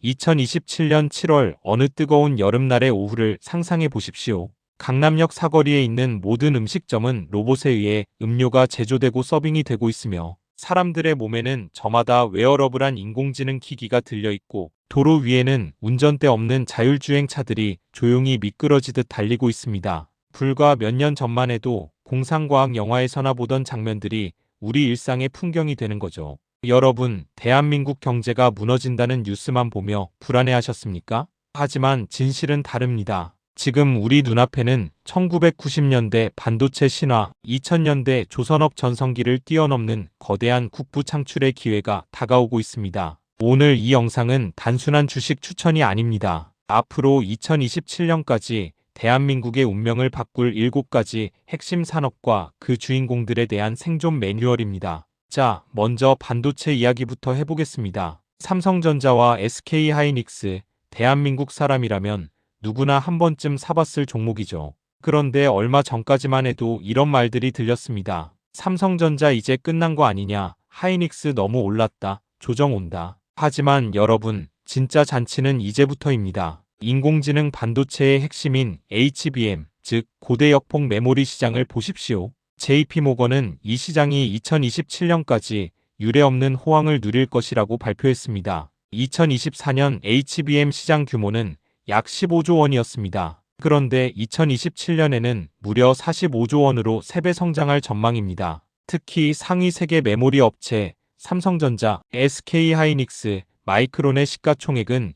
2027년 7월 어느 뜨거운 여름날의 오후를 상상해 보십시오. 강남역 사거리에 있는 모든 음식점은 로봇에 의해 음료가 제조되고 서빙이 되고 있으며 사람들의 몸에는 저마다 웨어러블한 인공지능 기기가 들려있고 도로 위에는 운전대 없는 자율주행 차들이 조용히 미끄러지듯 달리고 있습니다. 불과 몇 년 전만 해도 공상과학 영화에서나 보던 장면들이 우리 일상의 풍경이 되는 거죠. 여러분, 대한민국 경제가 무너진다는 뉴스만 보며 불안해하셨습니까? 하지만 진실은 다릅니다. 지금 우리 눈앞에는 1990년대 반도체 신화, 2000년대 조선업 전성기를 뛰어넘는 거대한 국부 창출의 기회가 다가오고 있습니다. 오늘 이 영상은 단순한 주식 추천이 아닙니다. 앞으로 2027년까지 대한민국의 운명을 바꿀 7가지 핵심 산업과 그 주인공들에 대한 생존 매뉴얼입니다. 자, 먼저 반도체 이야기부터 해보겠습니다. 삼성전자와 SK하이닉스, 대한민국 사람이라면 누구나 한 번쯤 사봤을 종목이죠. 그런데 얼마 전까지만 해도 이런 말들이 들렸습니다. 삼성전자 이제 끝난 거 아니냐, 하이닉스 너무 올랐다, 조정 온다. 하지만 여러분, 진짜 잔치는 이제부터입니다. 인공지능 반도체의 핵심인 HBM, 즉 고대 역폭 메모리 시장을 보십시오. JP모건은 이 시장이 2027년까지 유례없는 호황을 누릴 것이라고 발표했습니다. 2024년 HBM 시장 규모는 약 15조 원이었습니다. 그런데 2027년에는 무려 45조 원으로 3배 성장할 전망입니다. 특히 상위 세계 메모리 업체 삼성전자, SK하이닉스, 마이크론의 시가총액은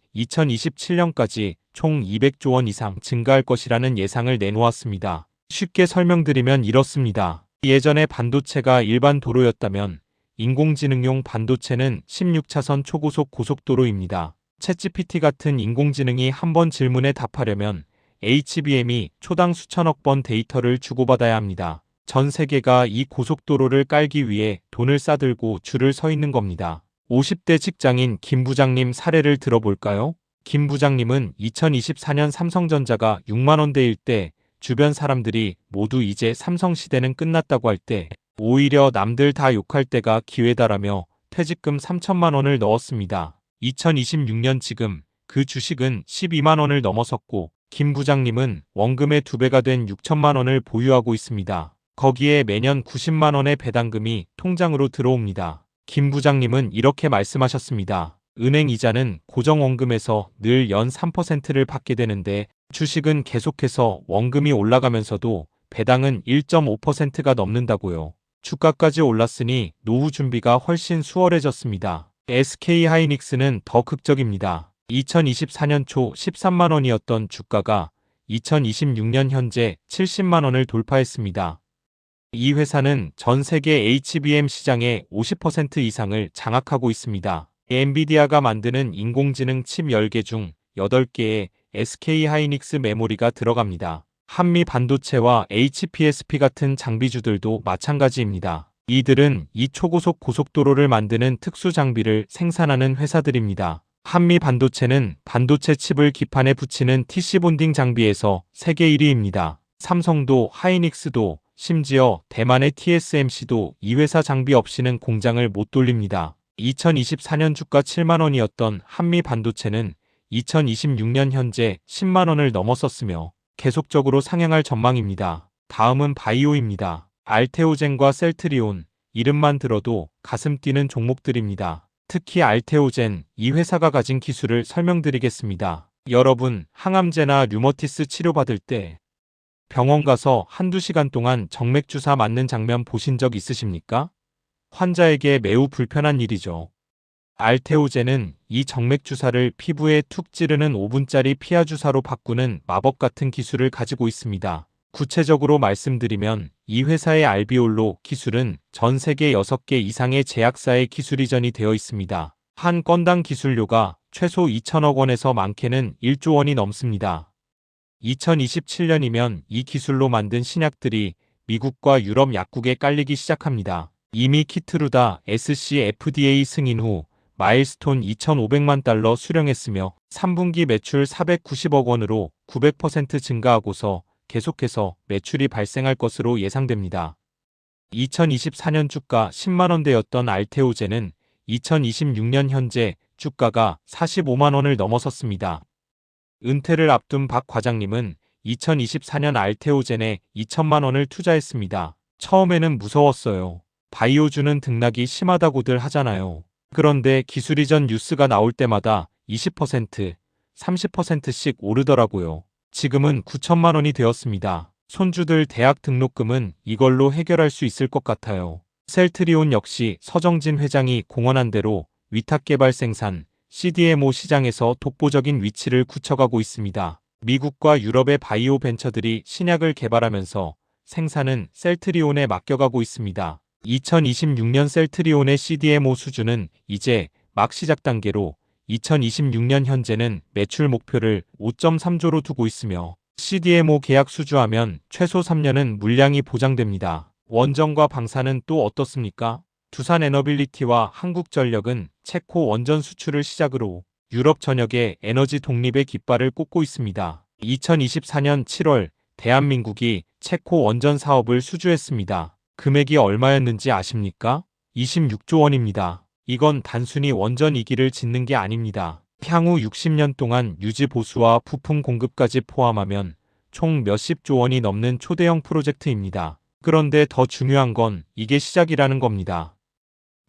2027년까지 총 200조 원 이상 증가할 것이라는 예상을 내놓았습니다. 쉽게 설명드리면 이렇습니다. 예전에 반도체가 일반 도로였다면 인공지능용 반도체는 16차선 초고속 고속도로입니다. 챗GPT 같은 인공지능이 한 번 질문에 답하려면 HBM이 초당 수천억 번 데이터를 주고받아야 합니다. 전 세계가 이 고속도로를 깔기 위해 돈을 싸들고 줄을 서 있는 겁니다. 50대 직장인 김 부장님 사례를 들어볼까요? 김 부장님은 2024년 삼성전자가 6만 원대일 때 주변 사람들이 모두 이제 삼성 시대는 끝났다고 할 때 오히려 남들 다 욕할 때가 기회다라며 퇴직금 3천만 원을 넣었습니다. 2026년 지금 그 주식은 12만 원을 넘어섰고 김 부장님은 원금의 2배가 된 6천만 원을 보유하고 있습니다. 거기에 매년 90만 원의 배당금이 통장으로 들어옵니다. 김 부장님은 이렇게 말씀하셨습니다. 은행 이자는 고정원금에서 늘 연 3%를 받게 되는데 주식은 계속해서 원금이 올라가면서도 배당은 1.5%가 넘는다고요. 주가까지 올랐으니 노후 준비가 훨씬 수월해졌습니다. SK하이닉스는 더 극적입니다. 2024년 초 13만 원이었던 주가가 2026년 현재 70만 원을 돌파했습니다. 이 회사는 전 세계 HBM 시장의 50% 이상을 장악하고 있습니다. 엔비디아가 만드는 인공지능 칩 10개 중 8개에 SK하이닉스 메모리가 들어갑니다. 한미 반도체와 HPSP 같은 장비주들도 마찬가지입니다. 이들은 이 초고속 고속도로를 만드는 특수 장비를 생산하는 회사들입니다. 한미 반도체는 반도체 칩을 기판에 붙이는 TC 본딩 장비에서 세계 1위입니다. 삼성도 하이닉스도 심지어 대만의 TSMC도 이 회사 장비 없이는 공장을 못 돌립니다. 2024년 주가 7만 원이었던 한미 반도체는 2026년 현재 10만 원을 넘어섰으며 계속적으로 상향할 전망입니다. 다음은 바이오입니다. 알테오젠과 셀트리온, 이름만 들어도 가슴 뛰는 종목들입니다. 특히 알테오젠, 이 회사가 가진 기술을 설명드리겠습니다. 여러분, 항암제나 류머티스 치료받을 때 병원 가서 한두 시간 동안 정맥주사 맞는 장면 보신 적 있으십니까? 환자에게 매우 불편한 일이죠. 알테오젠은 이 정맥주사를 피부에 툭 찌르는 5분짜리 피하주사로 바꾸는 마법 같은 기술을 가지고 있습니다. 구체적으로 말씀드리면 이 회사의 알비올로 기술은 전 세계 6개 이상의 제약사의 기술 이전이 되어 있습니다. 한 건당 기술료가 최소 2천억 원에서 많게는 1조 원이 넘습니다. 2027년이면 이 기술로 만든 신약들이 미국과 유럽 약국에 깔리기 시작합니다. 이미 키트루다 SC FDA 승인 후 마일스톤 2,500만 달러 수령했으며 3분기 매출 490억 원으로 900% 증가하고서 계속해서 매출이 발생할 것으로 예상됩니다. 2024년 주가 10만 원대였던 알테오젠은 2026년 현재 주가가 45만 원을 넘어섰습니다. 은퇴를 앞둔 박 과장님은 2024년 알테오젠에 2천만 원을 투자했습니다. 처음에는 무서웠어요. 바이오주는 등락이 심하다고들 하잖아요. 그런데 기술 이전 뉴스가 나올 때마다 20%, 30%씩 오르더라고요. 지금은 9천만 원이 되었습니다. 손주들 대학 등록금은 이걸로 해결할 수 있을 것 같아요. 셀트리온 역시 서정진 회장이 공언한 대로 위탁개발 생산, CDMO 시장에서 독보적인 위치를 굳혀가고 있습니다. 미국과 유럽의 바이오 벤처들이 신약을 개발하면서 생산은 셀트리온에 맡겨가고 있습니다. 2026년 셀트리온의 CDMO 수주는 이제 막 시작 단계로 2026년 현재는 매출 목표를 5.3조로 두고 있으며 CDMO 계약 수주하면 최소 3년은 물량이 보장됩니다. 원전과 방사는 또 어떻습니까? 두산에너빌리티와 한국전력은 체코 원전 수출을 시작으로 유럽 전역에 에너지 독립의 깃발을 꽂고 있습니다. 2024년 7월 대한민국이 체코 원전 사업을 수주했습니다. 금액이 얼마였는지 아십니까? 26조 원입니다. 이건 단순히 원전 2기를 짓는 게 아닙니다. 향후 60년 동안 유지 보수와 부품 공급까지 포함하면 총 몇십조 원이 넘는 초대형 프로젝트입니다. 그런데 더 중요한 건 이게 시작이라는 겁니다.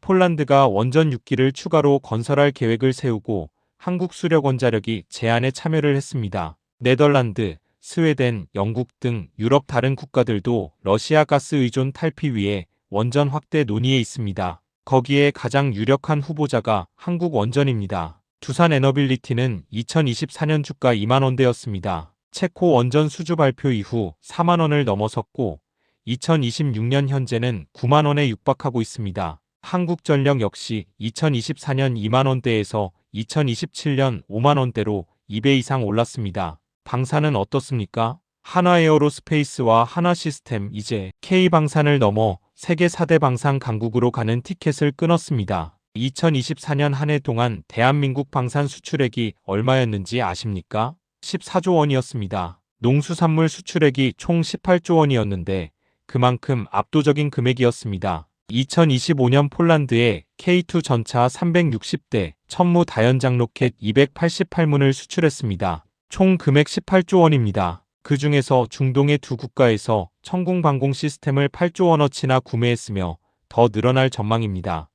폴란드가 원전 6기를 추가로 건설할 계획을 세우고 한국수력원자력이 제안에 참여를 했습니다. 네덜란드, 스웨덴, 영국 등 유럽 다른 국가들도 러시아 가스 의존 탈피 위해 원전 확대 논의에 있습니다. 거기에 가장 유력한 후보자가 한국 원전입니다. 두산에너빌리티는 2024년 주가 2만 원대였습니다. 체코 원전 수주 발표 이후 4만 원을 넘어섰고 2026년 현재는 9만 원에 육박하고 있습니다. 한국전력 역시 2024년 2만 원대에서 2027년 5만 원대로 2배 이상 올랐습니다. 방사는 어떻습니까? 한화에어로스페이스와 한화시스템 이제 K방산을 넘어 세계 4대 방산 강국으로 가는 티켓을 끊었습니다. 2024년 한 해 동안 대한민국 방산 수출액이 얼마였는지 아십니까? 14조 원이었습니다. 농수산물 수출액이 총 18조 원이었는데 그만큼 압도적인 금액이었습니다. 2025년 폴란드에 K2 전차 360대 천무 다연장 로켓 288문을 수출했습니다. 총 금액 18조 원입니다. 그 중에서 중동의 두 국가에서 천궁방공 시스템을 8조 원어치나 구매했으며 더 늘어날 전망입니다.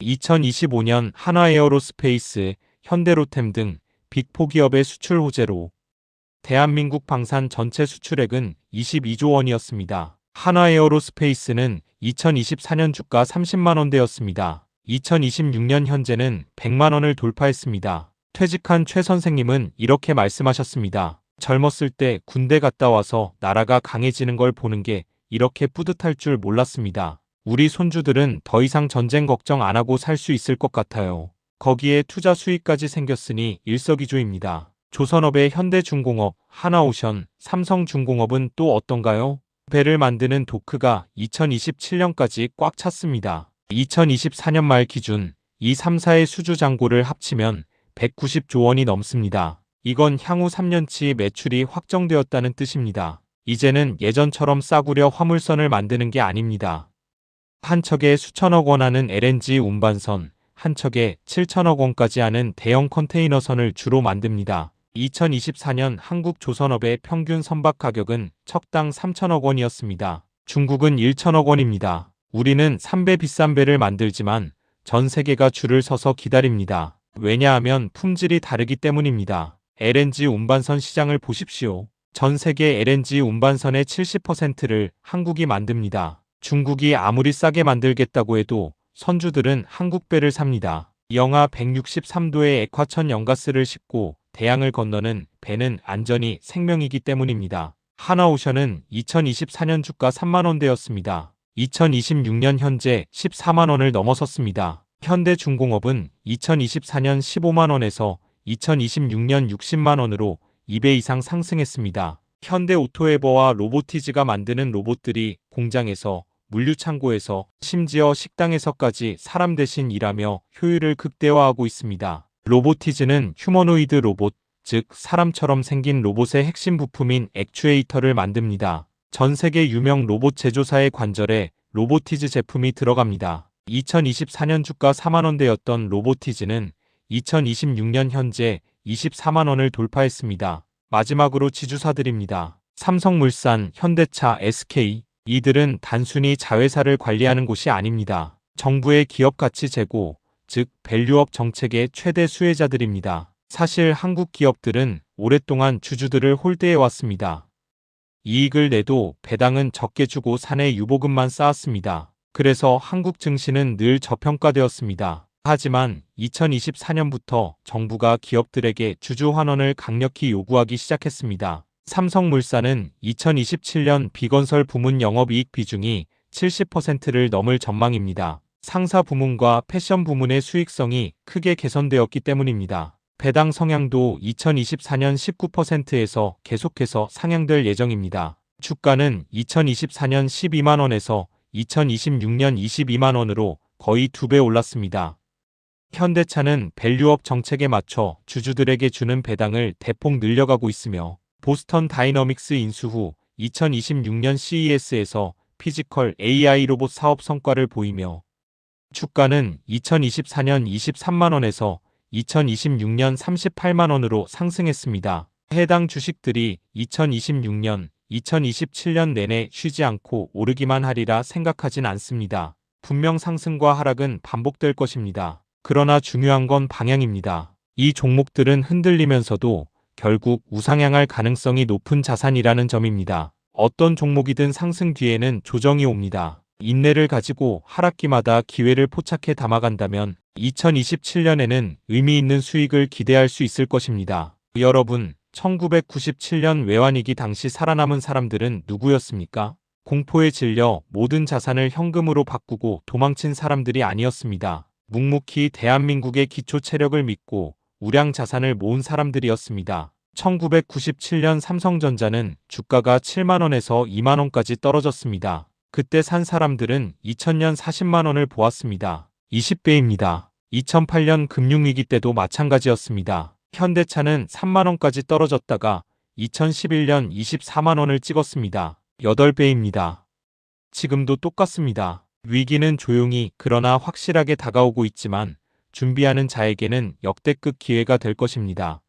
2025년 한화에어로스페이스, 현대로템 등 빅4 기업의 수출 호재로 대한민국 방산 전체 수출액은 22조 원이었습니다. 한화에어로스페이스는 2024년 주가 30만 원대였습니다. 2026년 현재는 100만 원을 돌파했습니다. 퇴직한 최 선생님은 이렇게 말씀하셨습니다. 젊었을 때 군대 갔다 와서 나라가 강해지는 걸 보는 게 이렇게 뿌듯할 줄 몰랐습니다. 우리 손주들은 더 이상 전쟁 걱정 안 하고 살 수 있을 것 같아요. 거기에 투자 수익까지 생겼으니 일석이조입니다. 조선업의 현대중공업, 하나오션, 삼성중공업은 또 어떤가요? 배를 만드는 도크가 2027년까지 꽉 찼습니다. 2024년 말 기준 이 3사의 수주 잔고를 합치면 190조 원이 넘습니다. 이건 향후 3년치 매출이 확정되었다는 뜻입니다. 이제는 예전처럼 싸구려 화물선을 만드는 게 아닙니다. 한 척에 수천억 원 하는 LNG 운반선, 한 척에 7천억 원까지 하는 대형 컨테이너선을 주로 만듭니다. 2024년 한국 조선업의 평균 선박 가격은 척당 3천억 원이었습니다. 중국은 1천억 원입니다. 우리는 3배 비싼 배를 만들지만 전 세계가 줄을 서서 기다립니다. 왜냐하면 품질이 다르기 때문입니다. LNG 운반선 시장을 보십시오. 전 세계 LNG 운반선의 70%를 한국이 만듭니다. 중국이 아무리 싸게 만들겠다고 해도 선주들은 한국 배를 삽니다. 영하 163도의 액화천 연가스를 싣고 대양을 건너는 배는 안전이 생명이기 때문입니다. 하나오션은 2024년 주가 3만 원대였습니다. 2026년 현재 14만 원을 넘어섰습니다. 현대중공업은 2024년 15만 원에서 2026년 60만 원으로 2배 이상 상승했습니다. 현대오토에버와 로보티즈가 만드는 로봇들이 공장에서, 물류창고에서, 심지어 식당에서까지 사람 대신 일하며 효율을 극대화하고 있습니다. 로보티즈는 휴머노이드 로봇, 즉 사람처럼 생긴 로봇의 핵심 부품인 액추에이터를 만듭니다. 전 세계 유명 로봇 제조사의 관절에 로보티즈 제품이 들어갑니다. 2024년 주가 4만 원대였던 로보티즈는 2026년 현재 24만 원을 돌파했습니다. 마지막으로 지주사들입니다. 삼성물산, 현대차, SK. 이들은 단순히 자회사를 관리하는 곳이 아닙니다. 정부의 기업가치 제고, 즉 밸류업 정책의 최대 수혜자들입니다. 사실 한국 기업들은 오랫동안 주주들을 홀대해 왔습니다. 이익을 내도 배당은 적게 주고 사내 유보금만 쌓았습니다. 그래서 한국 증시는 늘 저평가되었습니다. 하지만 2024년부터 정부가 기업들에게 주주 환원을 강력히 요구하기 시작했습니다. 삼성물산은 2027년 비건설 부문 영업이익 비중이 70%를 넘을 전망입니다. 상사 부문과 패션 부문의 수익성이 크게 개선되었기 때문입니다. 배당 성향도 2024년 19%에서 계속해서 상향될 예정입니다. 주가는 2024년 12만원에서 2026년 22만원으로 거의 2배 올랐습니다. 현대차는 밸류업 정책에 맞춰 주주들에게 주는 배당을 대폭 늘려가고 있으며 보스턴 다이너믹스 인수 후 2026년 CES에서 피지컬 AI 로봇 사업 성과를 보이며 주가는 2024년 23만원에서 2026년 38만원으로 상승했습니다. 해당 주식들이 2026년, 2027년 내내 쉬지 않고 오르기만 하리라 생각하진 않습니다. 분명 상승과 하락은 반복될 것입니다. 그러나 중요한 건 방향입니다. 이 종목들은 흔들리면서도 결국 우상향할 가능성이 높은 자산이라는 점입니다. 어떤 종목이든 상승 뒤에는 조정이 옵니다. 인내를 가지고 하락기마다 기회를 포착해 담아간다면 2027년에는 의미 있는 수익을 기대할 수 있을 것입니다. 여러분, 1997년 외환위기 당시 살아남은 사람들은 누구였습니까? 공포에 질려 모든 자산을 현금으로 바꾸고 도망친 사람들이 아니었습니다. 묵묵히 대한민국의 기초 체력을 믿고 우량 자산을 모은 사람들이었습니다. 1997년 삼성전자는 주가가 7만원에서 2만원까지 떨어졌습니다. 그때 산 사람들은 2000년 40만원을 보았습니다. 20배입니다. 2008년 금융위기 때도 마찬가지였습니다. 현대차는 3만원까지 떨어졌다가 2011년 24만원을 찍었습니다. 8배입니다. 지금도 똑같습니다. 위기는 조용히 그러나 확실하게 다가오고 있지만 준비하는 자에게는 역대급 기회가 될 것입니다.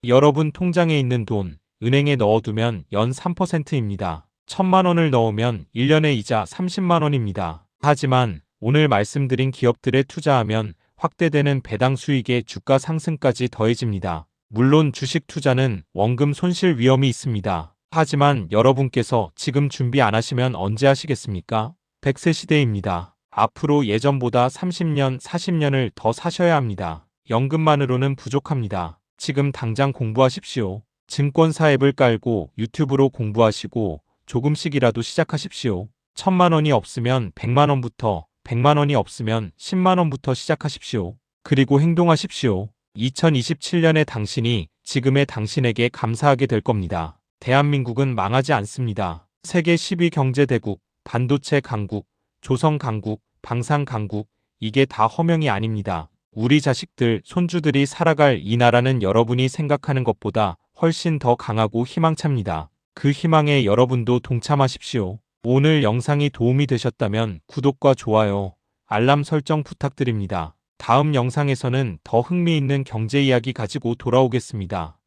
여러분 통장에 있는 돈, 은행에 넣어두면 연 3%입니다. 1000만원을 넣으면 1년에 이자 30만원입니다. 하지만 오늘 말씀드린 기업들에 투자하면 확대되는 배당 수익에 주가 상승까지 더해집니다. 물론 주식 투자는 원금 손실 위험이 있습니다. 하지만 여러분께서 지금 준비 안 하시면 언제 하시겠습니까? 100세 시대입니다. 앞으로 예전보다 30년, 40년을 더 사셔야 합니다. 연금만으로는 부족합니다. 지금 당장 공부하십시오. 증권사 앱을 깔고 유튜브로 공부하시고 조금씩이라도 시작하십시오. 1000만원이 없으면 100만원부터, 100만원이 없으면 10만원부터 시작하십시오. 그리고 행동하십시오. 2027년의 당신이 지금의 당신에게 감사하게 될 겁니다. 대한민국은 망하지 않습니다. 세계 10위 경제대국, 반도체 강국, 조선 강국, 방산 강국, 이게 다 허명이 아닙니다. 우리 자식들, 손주들이 살아갈 이 나라는 여러분이 생각하는 것보다 훨씬 더 강하고 희망찹니다. 그 희망에 여러분도 동참하십시오. 오늘 영상이 도움이 되셨다면 구독과 좋아요, 알람 설정 부탁드립니다. 다음 영상에서는 더 흥미있는 경제 이야기 가지고 돌아오겠습니다.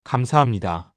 감사합니다.